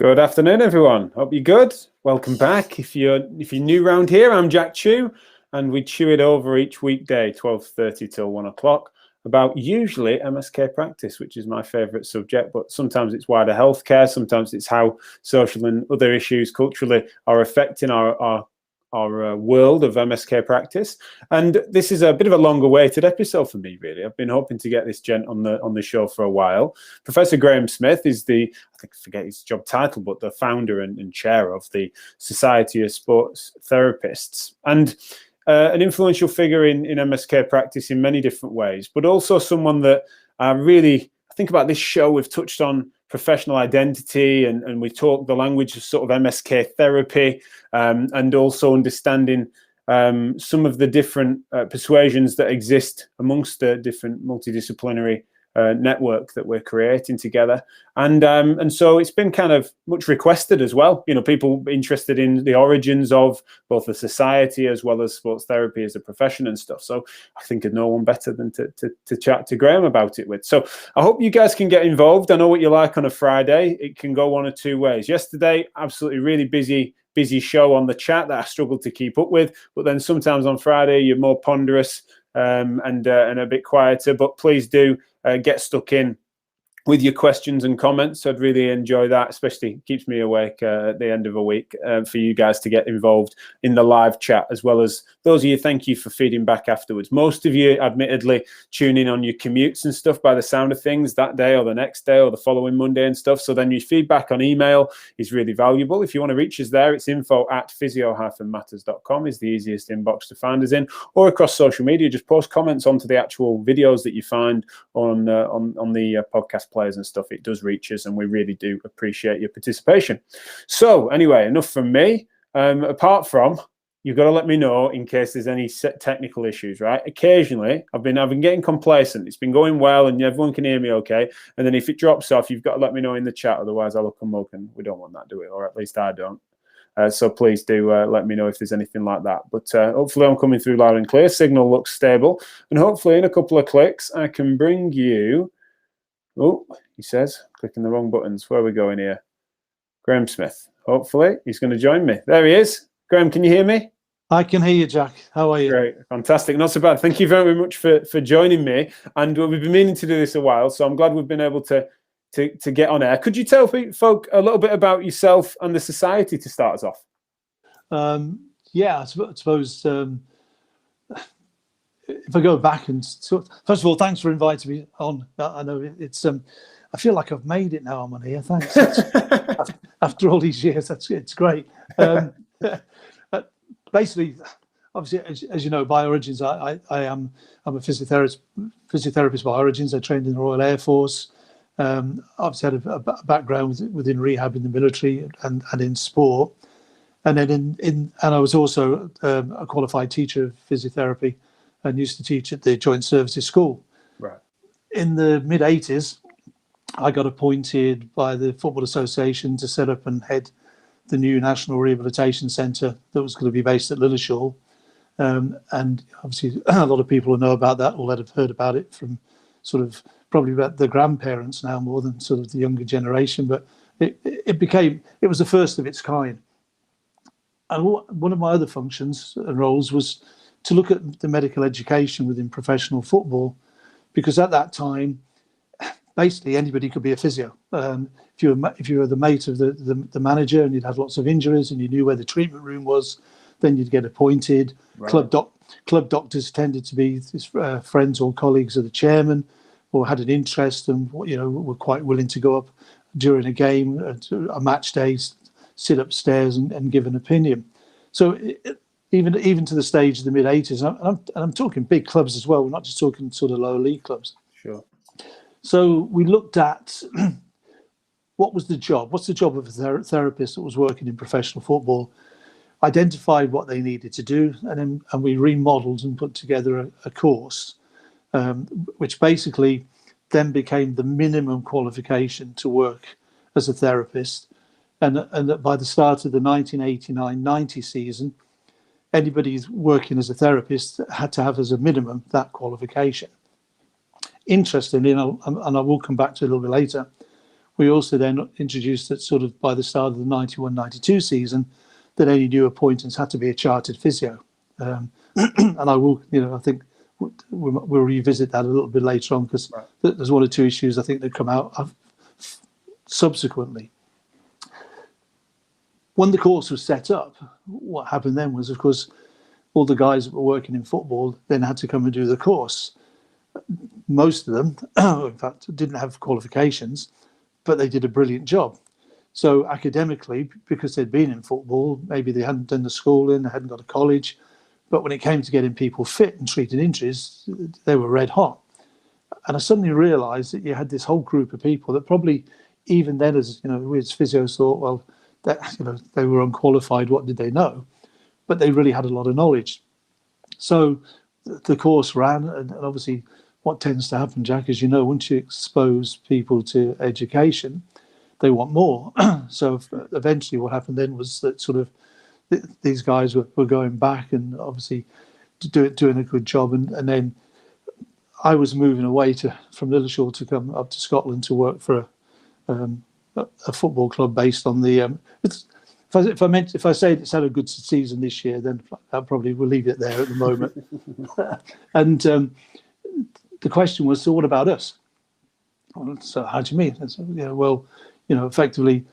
Good afternoon, everyone. Hope you're good. Welcome back. If you're new round here, I'm Jack Chew, and we chew it over each weekday, 12:30 till 1 o'clock, about usually MSK practice, which is my favourite subject, but sometimes it's wider healthcare, sometimes it's how social and other issues culturally are affecting our world of MSK practice. And this is a bit of a long awaited episode for me, really. I've been hoping to get this gent on the show for a while. Professor Graham Smith is I forget his job title, but the founder and chair of the Society of Sports Therapists, and an influential figure in MSK practice in many different ways, but also someone that I think about this show. We've touched on professional identity, and we talk the language of sort of MSK therapy, and also understanding some of the different persuasions that exist amongst the different multidisciplinary network that we're creating together. And so it's been kind of much requested as well. You know, people interested in the origins of both the society as well as sports therapy as a profession and stuff. So I think there's no one better than to chat to Graham about it with. So I hope you guys can get involved. I know what you like on a Friday. It can go one or two ways. Yesterday, absolutely really busy show on the chat that I struggled to keep up with. But then sometimes on Friday, you're more ponderous and a bit quieter. But please do get stuck in with your questions and comments. I'd really enjoy that, especially keeps me awake at the end of a week, for you guys to get involved in the live chat, as well as those of you, thank you for feeding back afterwards. Most of you admittedly tune in on your commutes and stuff by the sound of things that day or the next day or the following Monday and stuff. So then your feedback on email is really valuable. If you want to reach us there, it's info@physio-matters.com is the easiest inbox to find us in, or across social media. Just post comments onto the actual videos that you find on the podcast players and stuff. It does reach us, and we really do appreciate your participation. So anyway, enough from me. Apart from, you've got to let me know in case there's any technical issues, right? Occasionally, I've been getting complacent. It's been going well, and everyone can hear me okay. And then if it drops off, you've got to let me know in the chat. Otherwise, I'll look a mug, and we don't want that, do we? Or at least I don't. So please do let me know if there's anything like that. But hopefully I'm coming through loud and clear. Signal looks stable. And hopefully in a couple of clicks, I can bring you... Oh, he says, clicking the wrong buttons. Where are we going here? Graham Smith. Hopefully he's going to join me. There he is. Graham, can you hear me? I can hear you, Jack. How are you? Great. Fantastic. Not so bad. Thank you very much for joining me. And we've been meaning to do this a while, so I'm glad we've been able to get on air. Could you tell folk a little bit about yourself and the society to start us off? Yeah, I suppose... if I go back and first of all, thanks for inviting me on. I know it's I feel like I've made it now. I'm on here. Thanks. After all these years, it's great. Basically, obviously, as you know, by origins, I'm a physiotherapist by origins. I trained in the Royal Air Force. Obviously had a background within rehab in the military and in sport. And then and I was also a qualified teacher of physiotherapy, and used to teach at the Joint Services School. Right. In the mid-'80s, I got appointed by the Football Association to set up and head the new National Rehabilitation Centre that was going to be based at Lilleshall. And obviously, a lot of people will know about that, or that have heard about it from sort of probably about the grandparents now more than sort of the younger generation. But it was the first of its kind. And one of my other functions and roles was to look at the medical education within professional football, because at that time, basically anybody could be a physio. If you were the mate of the manager and you'd had lots of injuries and you knew where the treatment room was, then you'd get appointed. Right. Club doctors tended to be friends or colleagues of the chairman, or had an interest and were quite willing to go up during a game, a match day, sit upstairs and give an opinion. So even to the stage of the mid-'80s, and I'm talking big clubs as well. We're not just talking sort of lower league clubs. Sure. So we looked at what's the job of a therapist that was working in professional football, identified what they needed to do, and we remodeled and put together a course, which basically then became the minimum qualification to work as a therapist. And that by the start of the 1989-90 season, anybody working as a therapist had to have as a minimum that qualification. Interestingly, and I will come back to it a little bit later, We also then introduced that sort of by the start of the 91-92 season, that any new appointments had to be a chartered physio. And I will, I think we'll revisit that a little bit later on, because there's one or two issues I think that come out subsequently. When the course was set up, what happened then was, of course, all the guys that were working in football then had to come and do the course. Most of them, in fact, didn't have qualifications, but they did a brilliant job. So academically, because they'd been in football, maybe they hadn't done the schooling, they hadn't got a college, but when it came to getting people fit and treating injuries, they were red hot. And I suddenly realised that you had this whole group of people that probably, even then, as we as physios thought, well, that they were unqualified. What did they know? But they really had a lot of knowledge. So the course ran, and obviously, what tends to happen, Jack, as you know, once you expose people to education, they want more. So eventually, what happened then was that sort of these guys were going back and obviously doing a good job, and then I was moving away from Lilleshall to come up to Scotland to work for a football club based on the. If I say it's had a good season this year, then I probably will leave it there at the moment. And the question was, so what about us? So how do you mean? And so, effectively,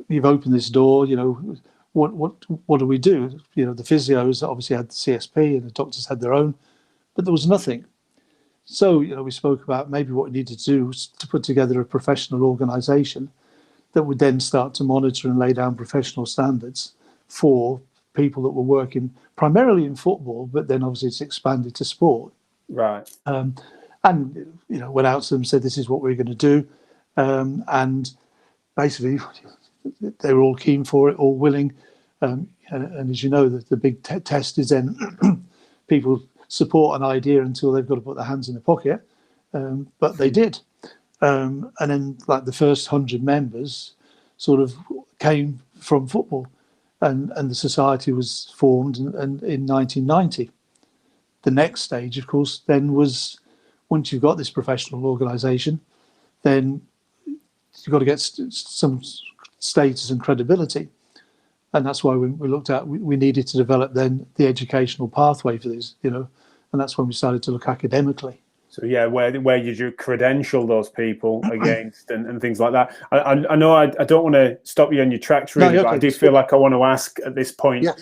you've opened this door. What do we do? The physios obviously had the CSP, and the doctors had their own, but there was nothing. So we spoke about maybe what we needed to do was to put together a professional organisation that would then start to monitor and lay down professional standards for people that were working primarily in football, but then obviously it's expanded to sport. Right. And went out to them and said, this is what we're going to do. And basically, they were all keen for it, all willing. And as you know, the big test is then people support an idea until they've got to put their hands in the pocket. But they did. And then, like, the first 100 members sort of came from football, and the society was formed in 1990. The next stage, of course, then was, once you've got this professional organisation, then you've got to get some status and credibility. And that's why we looked at, we needed to develop then the educational pathway for these, and that's when we started to look academically. So yeah, where did you credential those people against and things like that? I know I don't want to stop you on your tracks really, but I do feel like I want to ask at this point. Yeah.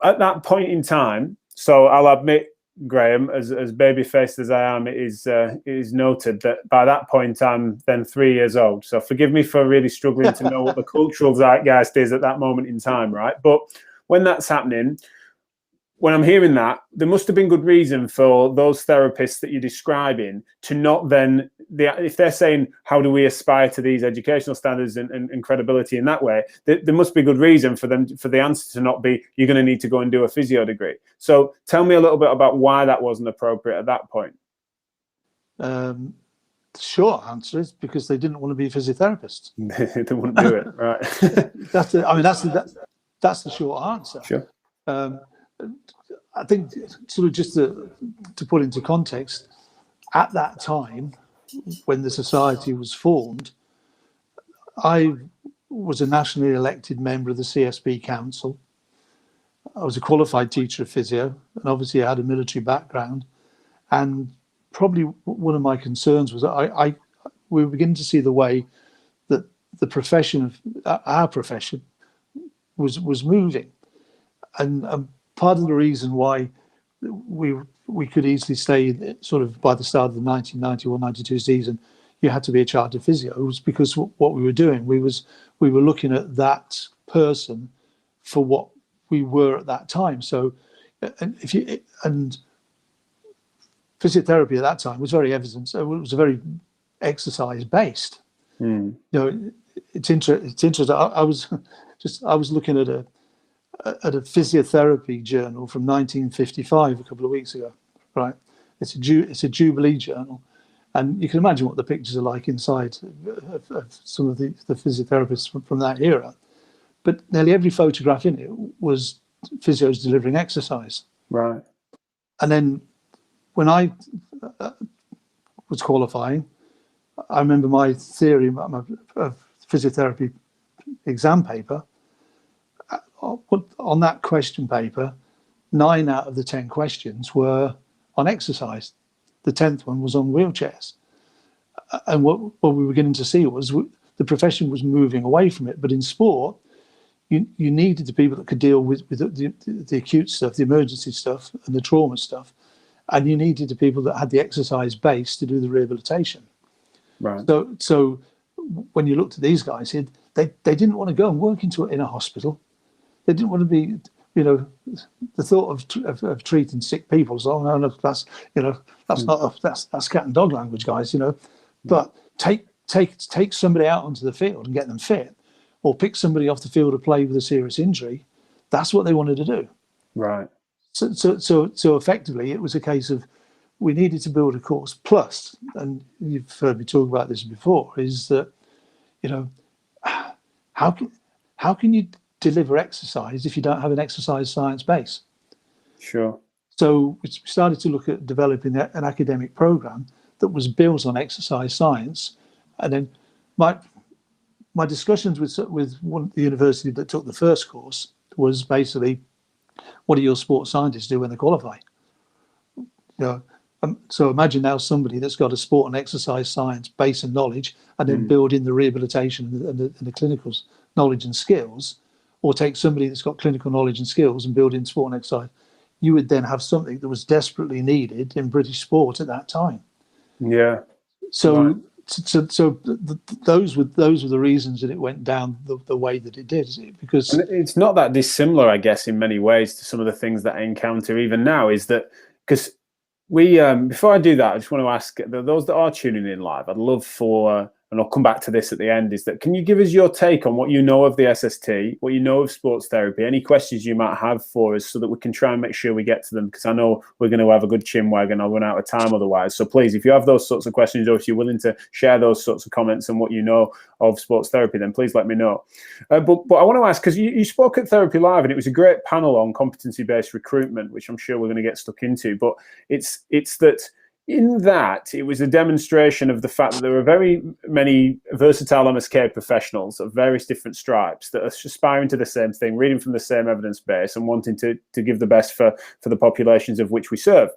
At that point in time, so I'll admit, Graham, as baby-faced as I am, it is noted that by that point I'm then 3 years old. So forgive me for really struggling to know what the cultural zeitgeist is at that moment in time, right? But when that's happening, when I'm hearing that, there must have been good reason for those therapists that you're describing to not then, if they're saying, how do we aspire to these educational standards and credibility in that way, there must be good reason for them, for the answer to not be, you're going to need to go and do a physio degree. So tell me a little bit about why that wasn't appropriate at that point. The short answer is because they didn't want to be physiotherapists. They wouldn't do it, right? That's the short answer. Sure. I think, sort of just to put into context, at that time, when the society was formed, I was a nationally elected member of the CSP Council. I was a qualified teacher of physio, and obviously I had a military background. And probably one of my concerns was that we were beginning to see the way that the profession of our profession was moving, and part of the reason why we could easily stay sort of by the start of the 1991-92 season, you had to be a chartered physio, was because what we were doing, we were looking at that person for what we were at that time. So, and physiotherapy at that time was very evidence. It was very exercise based. It's interesting. I was looking at a physiotherapy journal from 1955 a couple of weeks ago, right? It's a Jubilee journal, and you can imagine what the pictures are like inside of some of the physiotherapists from that era. But nearly every photograph in it was physios delivering exercise. Right. And then when I was qualifying, I remember my theory, my physiotherapy exam paper. On that question paper, 9 out of the 10 questions were on exercise. The 10th one was on wheelchairs. And what we were beginning to see was the profession was moving away from it. But in sport, you needed the people that could deal with the acute stuff, the emergency stuff, and the trauma stuff. And you needed the people that had the exercise base to do the rehabilitation. Right. So when you looked at these guys here, they didn't want to go and work in a hospital. They didn't want to be, the thought of treating sick people. So, oh, no, that's that's cat and dog language, guys. But take somebody out onto the field and get them fit, or pick somebody off the field to play with a serious injury. That's what they wanted to do. Right. So effectively, it was a case of we needed to build a course. Plus, and you've heard me talk about this before, is that how can you deliver exercise if you don't have an exercise science base? Sure. So we started to look at developing an academic program that was built on exercise science. And then my discussions with the university that took the first course was basically, what do your sports scientists do when they qualify? So imagine now somebody that's got a sport and exercise science base and knowledge, and then build in the rehabilitation and the clinical knowledge and skills, or take somebody that's got clinical knowledge and skills and build in sport and exercise. You would then have something that was desperately needed in British sport at that time. Yeah. So, right. so those were the reasons that it went down the way that it did. Because it's not that dissimilar, I guess, in many ways to some of the things that I encounter even now. Is that because we before I do that, I just want to ask those that are tuning in live. I'd love for, and I'll come back to this at the end, is that can you give us your take on what you know of the SST, what you know of sports therapy, any questions you might have for us, so that we can try and make sure we get to them, because I know we're going to have a good chinwag and I'll run out of time otherwise. So please, if you have those sorts of questions, or if you're willing to share those sorts of comments and what you know of sports therapy, then please let me know. But I want to ask, because you spoke at Therapy Live and it was a great panel on competency-based recruitment, which I'm sure we're going to get stuck into, but it's that in that, it was a demonstration of the fact that there are very many versatile MSK professionals of various different stripes that are aspiring to the same thing, reading from the same evidence base and wanting to give the best for the populations of which we serve.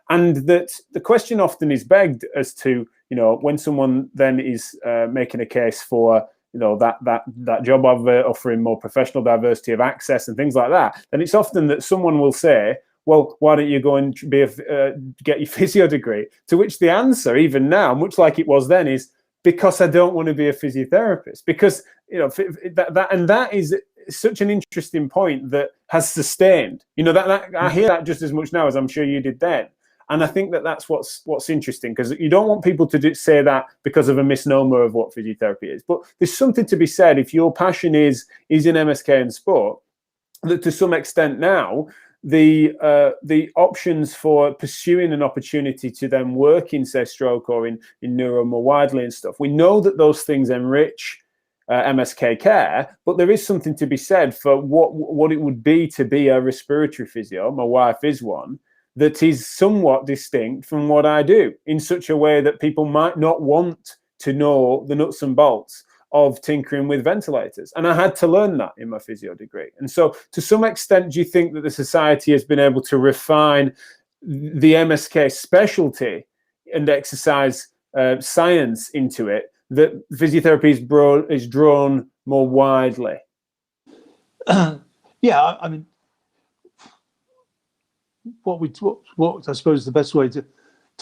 And that the question often is begged as to, when someone then is making a case for that job of offering more professional diversity of access and things like that, then it's often that someone will say, well, why don't you go and get your physio degree? To which the answer, even now, much like it was then, is because I don't want to be a physiotherapist. Because that is such an interesting point that has sustained. That I hear that just as much now as I'm sure you did then. And I think that's what's interesting, because you don't want people to say that because of a misnomer of what physiotherapy is. But there's something to be said if your passion is in MSK and sport, that to some extent now, the options for pursuing an opportunity to then work in, say, stroke or in neuro more widely and stuff, we know that those things enrich MSK care, but there is something to be said for what it would be to be a respiratory physio. My wife is one, that is somewhat distinct from what I do, in such a way that people might not want to know the nuts and bolts of tinkering with ventilators. And I had to learn that in my physio degree. And so to some extent, do you think that the society has been able to refine the MSK specialty and exercise science into it, that physiotherapy is drawn more widely? Yeah, I mean, what I suppose the best way to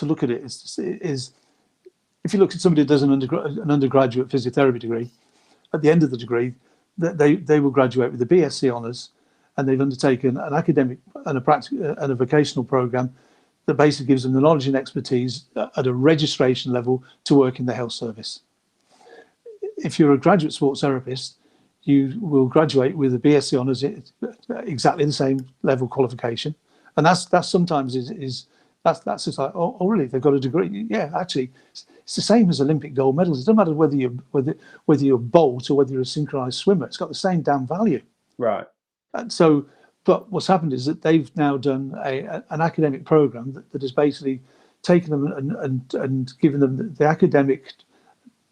look at it is if you look at somebody who does an undergraduate physiotherapy degree, at the end of the degree, they will graduate with a BSc honours, and they've undertaken an academic and a vocational program that basically gives them the knowledge and expertise at a registration level to work in the health service. If you're a graduate sports therapist, you will graduate with a BSc honours, exactly the same level qualification, and that's sometimes that's just like, oh really, they've got a degree. Yeah, actually, it's the same as Olympic gold medals. It doesn't matter whether you're a bolt or whether you're a synchronized swimmer. It's got the same damn value. Right. And so, but what's happened is that they've now done an academic program that has basically taken them and given them the academic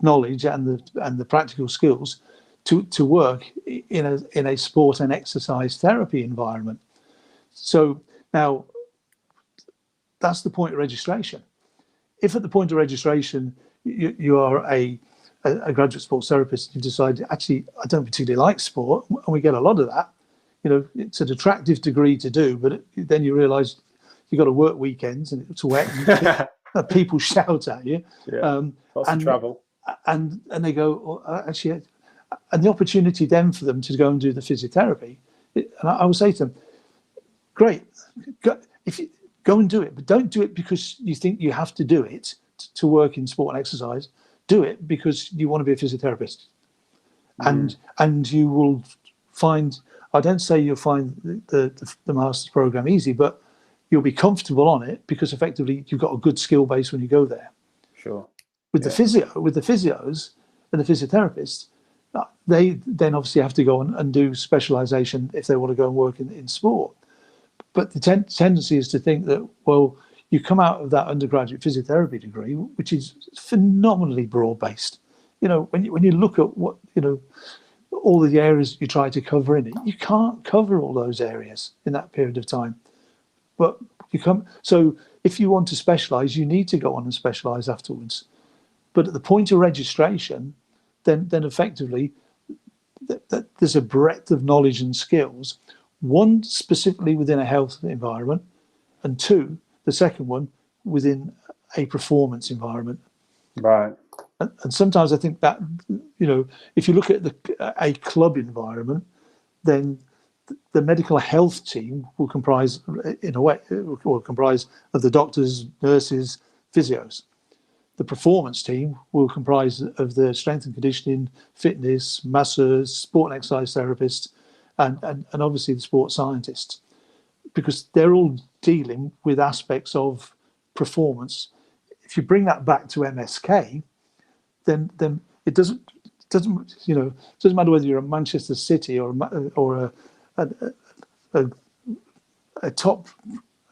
knowledge and the practical skills to work in a sport and exercise therapy environment. So now that's the point of registration. If at the point of registration you are a graduate sports therapist, you decide, actually, I don't particularly like sport, and we get a lot of that. It's an attractive degree to do, but then you realise you've got to work weekends and it's wet and people shout at you. Lots of travel. And they go, actually, and the opportunity then for them to go and do the physiotherapy. And I will say to them, great, if you go and do it, but don't do it because you think you have to do it to work in sport and exercise. Do it because you want to be a physiotherapist. And you will find, I don't say you'll find the master's program easy, but you'll be comfortable on it because effectively you've got a good skill base when you go there. Sure. With the physios and the physiotherapists, they then obviously have to go and do specialisation if they want to go and work in sport. But the tendency is to think that, well, you come out of that undergraduate physiotherapy degree, which is phenomenally broad-based. When you look at what, all the areas you try to cover in it, you can't cover all those areas in that period of time. But so if you want to specialise, you need to go on and specialise afterwards. But at the point of registration, then effectively, there's a breadth of knowledge and skills. One, specifically within a health environment, and two, the second one, within a performance environment. Right. And sometimes I think that, if you look at a club environment, then the medical health team will comprise, in a way, will comprise of the doctors, nurses, physios. The performance team will comprise of the strength and conditioning, fitness, masseurs, sport and exercise therapists, and obviously the sports scientists, because they're all dealing with aspects of performance. If you bring that back to MSK, then it doesn't matter whether you're a Manchester City or a top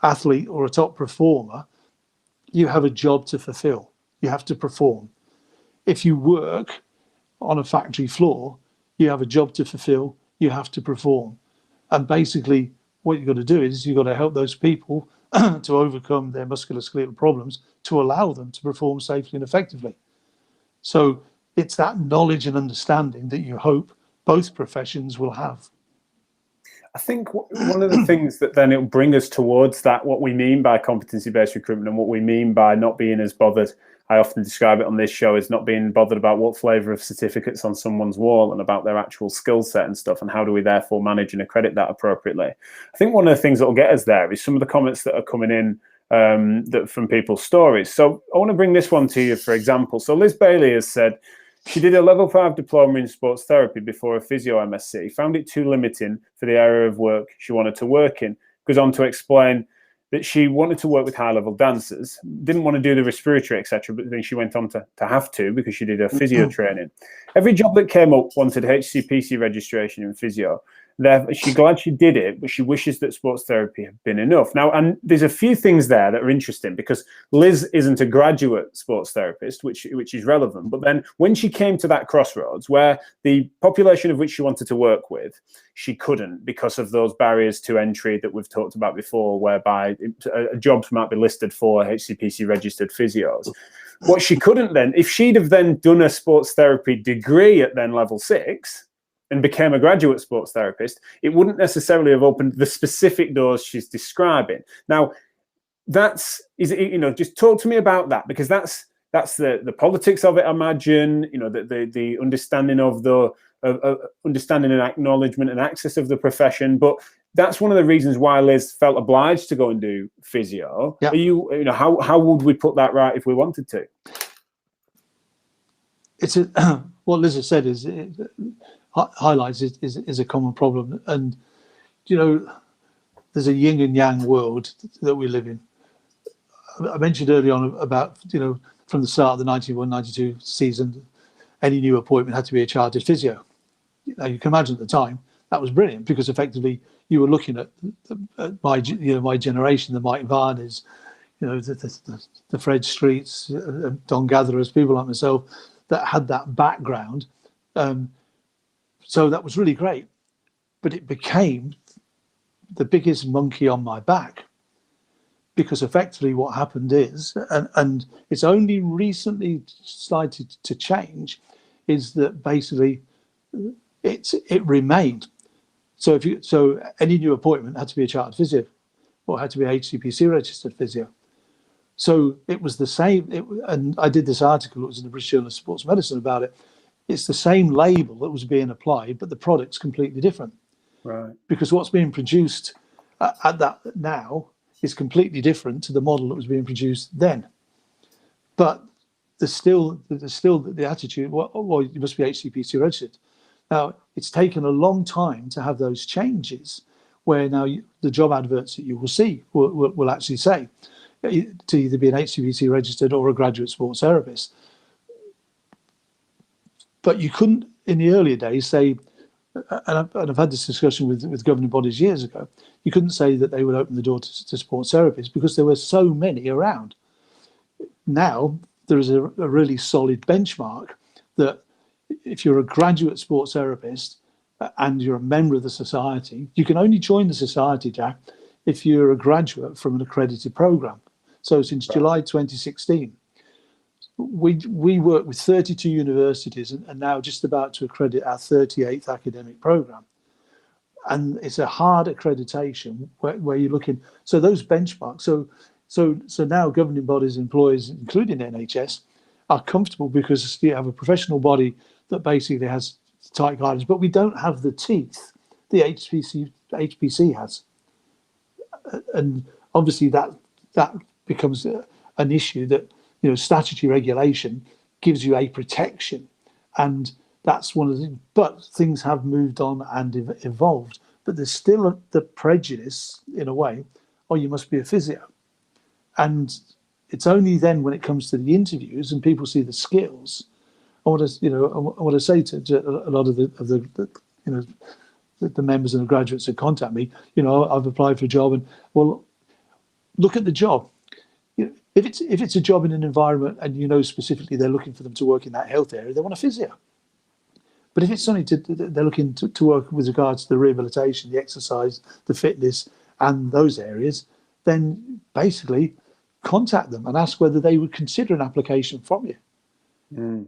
athlete or a top performer. You have a job to fulfill. You have to perform. If you work on a factory floor, you have a job to fulfill. You have to perform. And basically, what you've got to do is you've got to help those people to overcome their musculoskeletal problems to allow them to perform safely and effectively. So it's that knowledge and understanding that you hope both professions will have. I think one of the things that then it'll bring us towards that, what we mean by competency-based recruitment and what we mean by not being as bothered. I often describe it on this show as not being bothered about what flavour of certificates on someone's wall and about their actual skill set and stuff, and how do we therefore manage and accredit that appropriately. I think one of the things that will get us there is some of the comments that are coming in that from people's stories. So I want to bring this one to you, for example. So Liz Bailey has said, she did a level 5 diploma in sports therapy before a physio MSc, found it too limiting for the area of work she wanted to work in. Goes on to explain that she wanted to work with high-level dancers, didn't want to do the respiratory, etc., but then she went on to have to because she did her physio training. Every job that came up wanted HCPC registration in physio. She's glad she did it, but she wishes that sports therapy had been enough. Now, and there's a few things there that are interesting because Liz isn't a graduate sports therapist, which is relevant. But then when she came to that crossroads where the population of which she wanted to work with, she couldn't because of those barriers to entry that we've talked about before, whereby jobs might be listed for HCPC registered physios. What she couldn't then, if she'd have then done a sports therapy degree at then level 6, and became a graduate sports therapist, it wouldn't necessarily have opened the specific doors she's describing. Now, just talk to me about that, because that's the politics of it, I imagine, the understanding of understanding and acknowledgement and access of the profession. But that's one of the reasons why Liz felt obliged to go and do physio. Yeah. How would we put that right if we wanted to? It's what Liz has said is highlights is a common problem, and there's a yin and yang world that we live in. I mentioned early on about from the start of the 91-92 season, any new appointment had to be a chartered physio. Now you can imagine at the time that was brilliant, because effectively you were looking at my generation, the Mike Varneys, the Fred Streets, Don Gatherers, people like myself, that had that background. So that was really great. But it became the biggest monkey on my back, because effectively what happened is, and it's only recently started to change, is that basically it remained. So any new appointment had to be a chartered physio, or had to be HCPC registered physio. So it was the same. And I did this article, it was in the British Journal of Sports Medicine about it. It's the same label that was being applied, but the product's completely different. Right. Because what's being produced at that now is completely different to the model that was being produced then. But there's still the attitude, well, you must be HCPC registered. Now, it's taken a long time to have those changes, where now the job adverts that you will see will actually say to either be an HCPC registered or a graduate sports therapist. But you couldn't, in the earlier days, say, and I've had this discussion with governing bodies years ago, you couldn't say that they would open the door to sports therapists because there were so many around. Now, there is a really solid benchmark that if you're a graduate sports therapist and you're a member of the society, you can only join the society, Jack, if you're a graduate from an accredited program. So since July 2016, we work with 32 universities and now just about to accredit our 38th academic program. And it's a hard accreditation where you're looking. So those benchmarks, so now governing bodies, employers, including NHS, are comfortable because you have a professional body that basically has tight guidance, but we don't have the teeth the HPC has. And obviously that becomes an issue that, statutory regulation gives you a protection, and that's one of the things. But things have moved on and evolved, but there's still the prejudice in a way, oh, you must be a physio. And it's only then when it comes to the interviews and people see the skills, I want to say to a lot of the members and the graduates that contact me, I've applied for a job, and well, look at the job. If it's a job in an environment and specifically they're looking for them to work in that health area, they want a physio. But if it's something they're looking to work with regards to the rehabilitation, the exercise, the fitness, and those areas, then basically contact them and ask whether they would consider an application from you. Mm.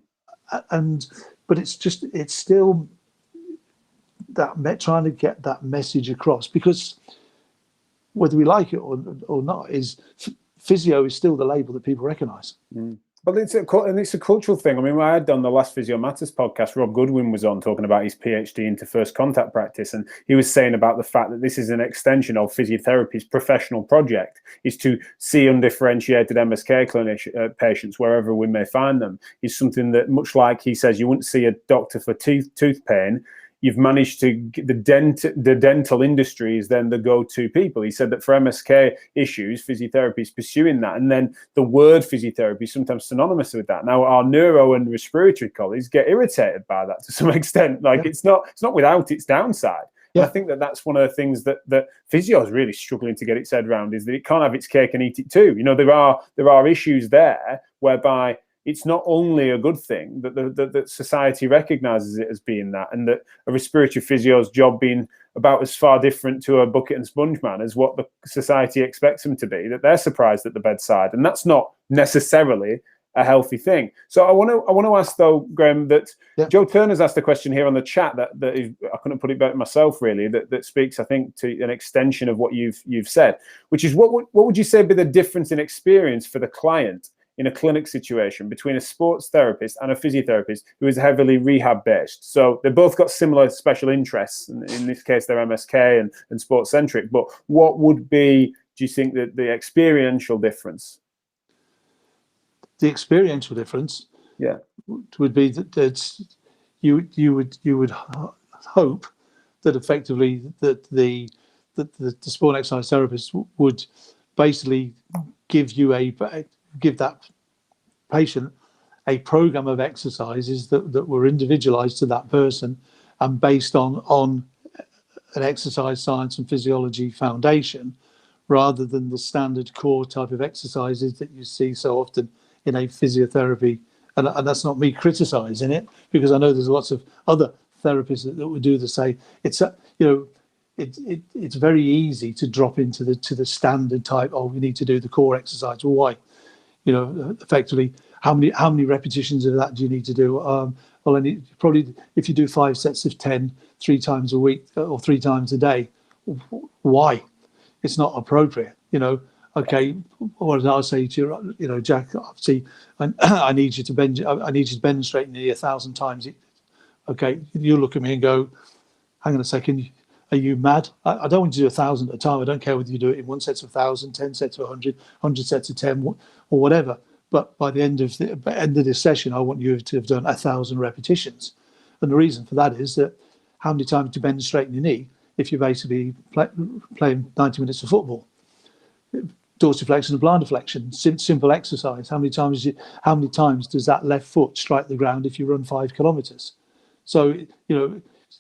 But it's still that trying to get that message across, because whether we like it or not, is physio is still the label that people recognise. Mm. But it's a cultural thing. I mean, I had on the last Physio Matters podcast, Rob Goodwin was on talking about his PhD into first contact practice, and he was saying about the fact that this is an extension of physiotherapy's professional project, is to see undifferentiated MSK patients wherever we may find them, is something that, much like he says, you wouldn't see a doctor for tooth pain. You've managed to the dental industry is then the go-to people. He said that for MSK issues, physiotherapy is pursuing that, and then the word physiotherapy is sometimes synonymous with that. Now, our neuro and respiratory colleagues get irritated by that to some extent. It's not without its downside. Yeah. And I think that's one of the things that physio is really struggling to get its head around, is that it can't have its cake and eat it too. There are issues there whereby it's not only a good thing that society recognises it as being that, and that a respiratory physio's job being about as far different to a bucket and sponge man as what the society expects them to be, that they're surprised at the bedside, and that's not necessarily a healthy thing. So I want to ask though, Graham, that Joe Turner's asked a question here on the chat that I couldn't put it better myself, really, that speaks, I think, to an extension of what you've said, which is what would you say be the difference in experience for the client in a clinic situation between a sports therapist and a physiotherapist who is heavily rehab based? So they've both got similar special interests. In this case, they're MSK and sports centric. But what would be, do you think, that the experiential difference? The experiential difference, would be that you would hope that effectively that the sport and exercise therapist would basically give that patient a program of exercises that were individualized to that person and based on an exercise science and physiology foundation, rather than the standard core type of exercises that you see so often in a physiotherapy and that's not me criticising it, because I know there's lots of other therapists that would do the same. It's it's very easy to drop into the standard type. Oh, we need to do the core exercise. Well, why? Effectively, how many repetitions of that do you need to do? Well, probably if you do 5 sets of 10, 3 times a week or 3 times a day, why? It's not appropriate. Okay, what did I say to you? Jack, obviously, I need you to bend. I need you to bend straight nearly 1,000 times. Okay, you look at me and go, hang on a second. Are you mad? I don't want you to do 1,000 at a time. I don't care whether you do it in 1 set of 1,000, 10 sets of 100, 100 sets of 10, or whatever. But by the end of this session, I want you to have done 1,000 repetitions. And the reason for that is that how many times do you bend and straighten your knee if you're basically playing 90 minutes of football? Dorsiflexion and plantar flexion, simple exercise. How many times does that left foot strike the ground if you run 5 kilometers? So,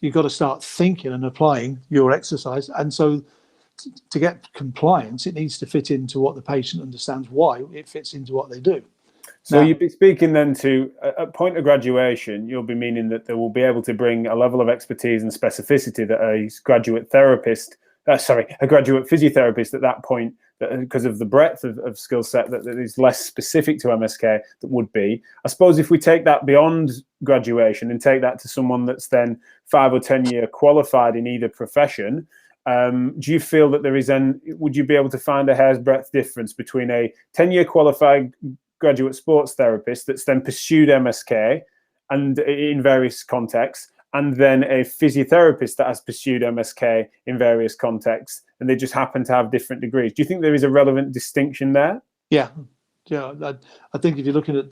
you've got to start thinking and applying your exercise. And so to get compliance, it needs to fit into what the patient understands, why it fits into what they do. So you'd be speaking then to, at point of graduation, you'll be meaning that they will be able to bring a level of expertise and specificity that a graduate physiotherapist at that point, because of the breadth of skill set that is less specific to MSK, that would be. I suppose if we take that beyond graduation and take that to someone that's then 5 or 10 year qualified in either profession, do you feel that would you be able to find a hair's breadth difference between a 10-year qualified graduate sports therapist that's then pursued MSK and in various contexts, and then a physiotherapist that has pursued MSK in various contexts, and they just happen to have different degrees? Do you think there is a relevant distinction there? Yeah. I think if you're looking at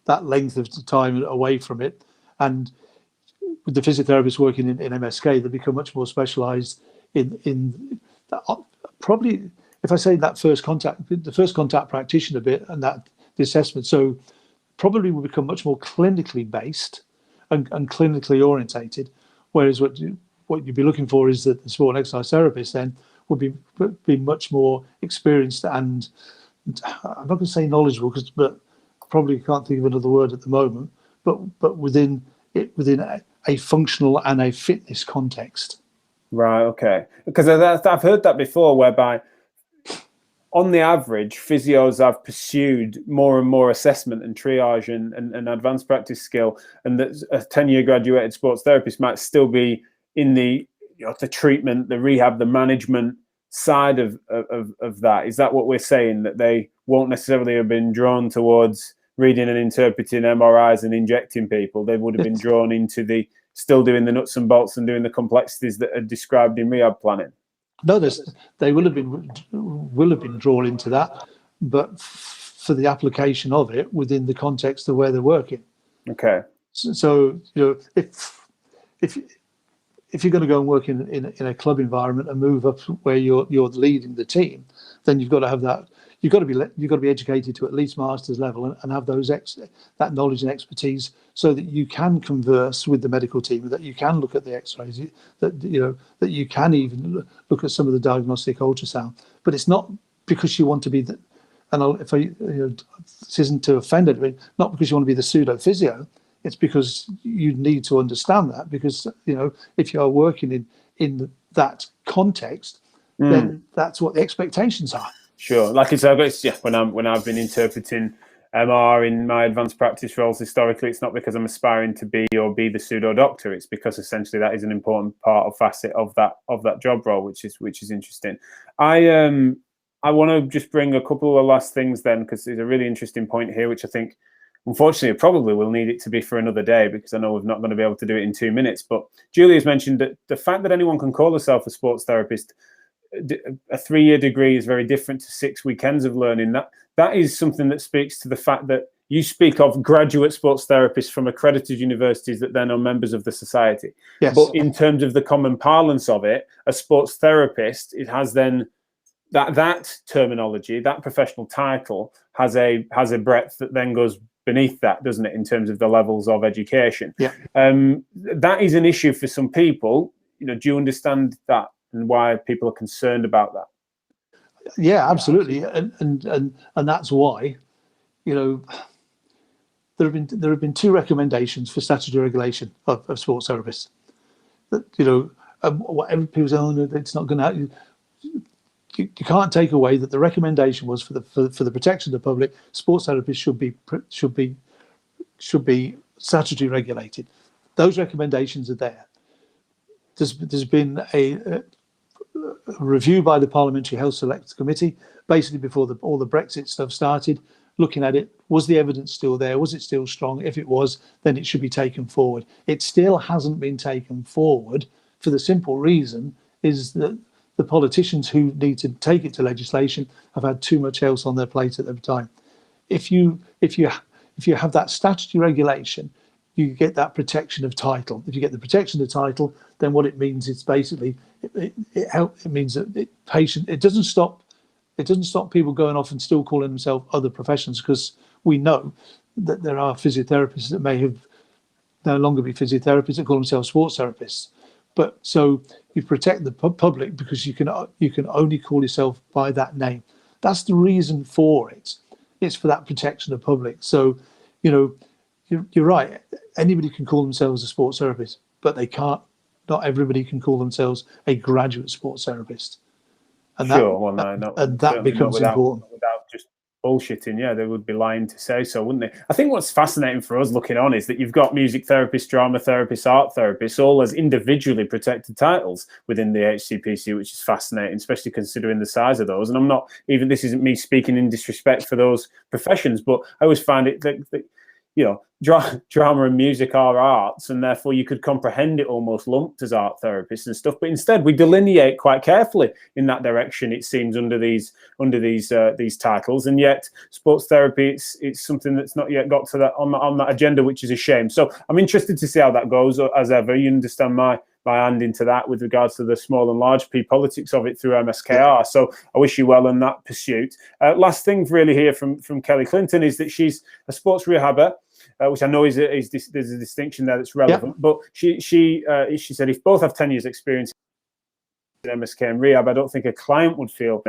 that length of time away from it, and with the physiotherapists working in MSK, they become much more specialised in probably, if I say the first contact practitioner bit and the assessment. So probably will become much more clinically based and clinically orientated, whereas what you'd be looking for is that the sport and exercise therapist then would be much more experienced and, I'm not going to say knowledgeable, but probably can't think of another word at the moment, but within a functional and a fitness context. Right, okay. Because I've heard that before, whereby on the average, physios have pursued more and more assessment and triage and advanced practice skill, and that a 10-year graduated sports therapist might still be in the treatment, the rehab, the management side of that. Is that what we're saying, that they won't necessarily have been drawn towards reading and interpreting MRIs and injecting people? They would have been drawn into still doing the nuts and bolts and doing the complexities that are described in rehab planning? No, they will have been drawn into that, but for the application of it within the context of where they're working. Okay. So if you're going to go and work in a club environment and move up where you're leading the team, then you've got to have that. You've got to be educated to at least master's level and have that knowledge and expertise, so that you can converse with the medical team, that you can look at the X-rays, that you can even look at some of the diagnostic ultrasound. But it's not because you want to be the, and this isn't to offend anybody, not because you want to be the pseudo physio. It's because you need to understand that, because if you are working in that context, then that's what the expectations are. Sure, like it's when I've been interpreting MR in my advanced practice roles historically, it's not because I'm aspiring to be the pseudo doctor. It's because essentially that is an important facet of that job role, which is interesting. I want to just bring a couple of last things then, because there's a really interesting point here, which I think, unfortunately, probably will need it to be for another day, because I know we're not going to be able to do it in 2 minutes. But Julia's mentioned that the fact that anyone can call herself a sports therapist, a 3-year degree is very different to 6 weekends of learning. That is something that speaks to the fact that you speak of graduate sports therapists from accredited universities that then are members of the society. Yes. But in terms of the common parlance of it, a sports therapist, it has then that terminology, that professional title has a breadth that then goes beneath that, doesn't it, in terms of the levels of education? Yeah. That is an issue for some people. Do you understand that and why people are concerned about that? Yeah, absolutely. And that's why, there have been two recommendations for statutory regulation of sports therapists. That, whatever people say, oh, no, it's not going to. You can't take away that the recommendation was for the protection of the public. Sports therapists should be statutory regulated. Those recommendations are there. There's been a review by the Parliamentary Health Select Committee, basically before all the Brexit stuff started, looking at it. Was the evidence still there? Was it still strong? If it was, then it should be taken forward. It still hasn't been taken forward for the simple reason is that the politicians who need to take it to legislation have had too much else on their plate at the time. If you have that statutory regulation, you get that protection of title. If you get the protection of title, then what it means is basically it means that it doesn't stop people going off and still calling themselves other professions, because we know that there are physiotherapists that may have no longer be physiotherapists that call themselves sports therapists. But so you protect the public because you can only call yourself by that name. That's the reason for it. It's for that protection of the public. So, you're right. Anybody can call themselves a sports therapist, but they can't. Not everybody can call themselves a graduate sports therapist. And that becomes important. Without just bullshitting, yeah, they would be lying to say so, wouldn't they? I think what's fascinating for us looking on is that you've got music therapists, drama therapists, art therapists, all as individually protected titles within the HCPC, which is fascinating, especially considering the size of those. And I'm not even, this isn't me speaking in disrespect for those professions, but I always find it that drama and music are arts, and therefore you could comprehend it almost lumped as art therapists and stuff. But instead, we delineate quite carefully in that direction. It seems under these titles, and yet sports therapy it's something that's not yet got to that on that agenda, which is a shame. So I'm interested to see how that goes. As ever, you understand my hand into that with regards to the small and large P politics of it through MSKR. So I wish you well in that pursuit. Last thing really here from Kelly Clinton is that she's a sports rehabber, which I know there's a distinction there that's relevant. Yep. But she said if both have 10 years experience in MSK and rehab, I don't think a client would feel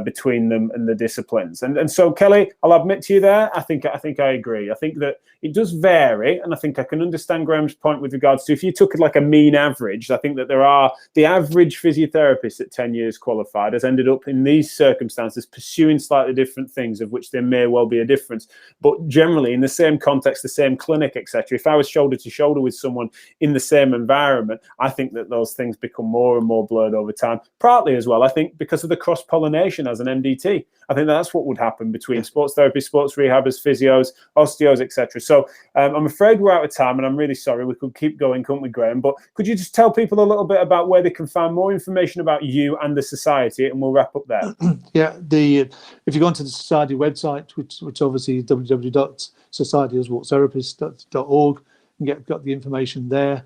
between them and the disciplines. And so Kelly, I'll admit to you there, I think I agree. I think that it does vary, and I think I can understand Graham's point with regards to if you took like a mean average. I think that the average physiotherapist at 10 years qualified has ended up in these circumstances pursuing slightly different things, of which there may well be a difference. But generally, in the same context, the same clinic, etc., if I was shoulder to shoulder with someone in the same environment, I think that those things become more and more blurred over time. Partly as well, I think, because of the cross-pollination as an MDT. I think that's what would happen between sports therapists, sports rehabbers, physios, osteos, etc. So I'm afraid we're out of time, and I'm really sorry. We could keep going, couldn't we, Graham? But could you just tell people a little bit about where they can find more information about you and the society, and we'll wrap up there. Yeah, if you go onto the society website, which obviously is www.societyofsportstherapist.org, and got the information there.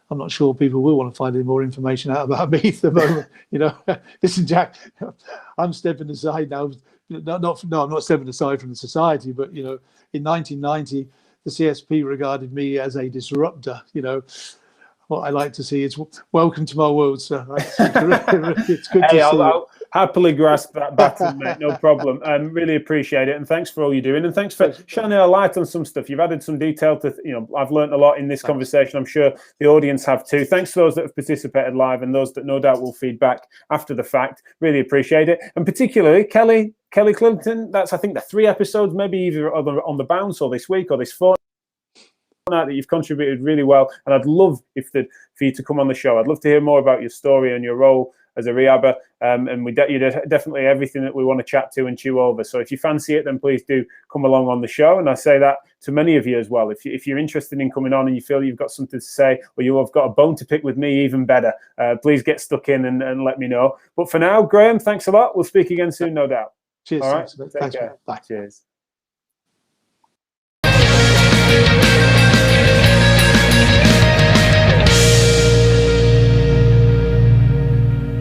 I'm not sure people will want to find any more information out about me at the moment. Listen, Jack, I'm stepping aside now. I'm not stepping aside from the society, but in 1990, the CSP regarded me as a disruptor. What I like to see is welcome to my world, sir. It's good to see I'll happily grasp that baton, mate. No problem. Really appreciate it, and thanks for all you're doing, and thanks for shining a light on some stuff. You've added some detail to, I've learned a lot in this conversation. I'm sure the audience have too. Thanks to those that have participated live and those that no doubt will feed back after the fact. Really appreciate it, and particularly Kelly Clinton. That's, I think, the 3 episodes, maybe either on the bounce or this week or this fortnight, that you've contributed really well, and I'd love for you to come on the show. I'd love to hear more about your story and your role as a rehabber, and you're definitely everything that we want to chat to and chew over. So if you fancy it, then please do come along on the show. And I say that to many of you as well. If you're interested in coming on and you feel you've got something to say, or you have got a bone to pick with me, even better, please get stuck in and let me know. But for now, Graham, thanks a lot. We'll speak again soon, no doubt. Cheers. All right. Thanks, Take care. Bye. Cheers.